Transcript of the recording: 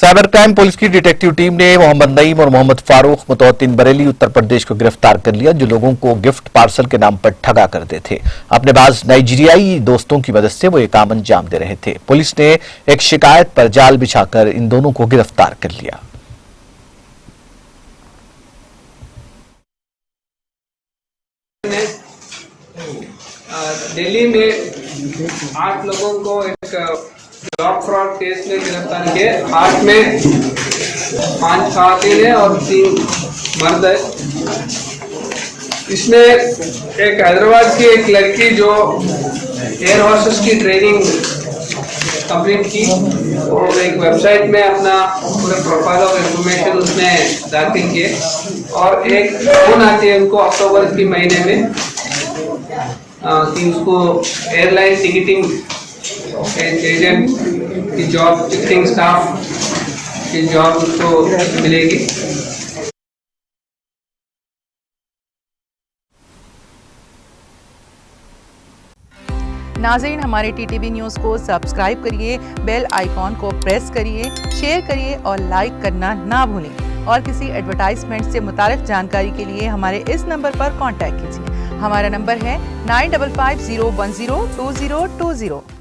Cyber crime police की detective team ने मोहम्मद नईम और मोहम्मद फारूक मुतवत्तिन बरेली उत्तर प्रदेश को गिरफ्तार कर लिया, जो लोगों को गिफ्ट पार्सल के नाम पर ठगा करते थे। अपने बाज नाइजीरियाई दोस्तों की मदद से वो ये काम अंजाम दे रहे थे। पुलिस ने एक शिकायत पर जाल बिछाकर इन दोनों को गिरफ्तार कर लिया। दिल्ली में 8 लोगों को एक जॉब फ्रॉड केस में गिरफ्तार किए। 8 में 5 खातिन है और 3 मर्द है। इसमें एक हैदराबाद की एक लड़की जो एयर होस्टेस की ट्रेनिंग कंप्लीट की और एक वेबसाइट में अपना पूरे प्रोफाइल और इंफॉर्मेशन उसने दाखिल किए और एक फोन आती है उनको अक्टूबर के महीने में कि उसको एयरलाइन टिकटिंग एजेंट की जॉब, टिकटिंग स्टाफ की जॉब उसको मिलेगी। नाज़रीन, हमारे टीटीवी न्यूज़ को सब्सक्राइब करिए, बेल आइकॉन को प्रेस करिए, शेयर करिए और लाइक करना ना भूलें। और किसी एडवर्टाइजमेंट से मुताल्लिक़ जानकारी के लिए हमारे इस नंबर पर कांटेक्ट कीजिए। हमारा नंबर है 9550102020।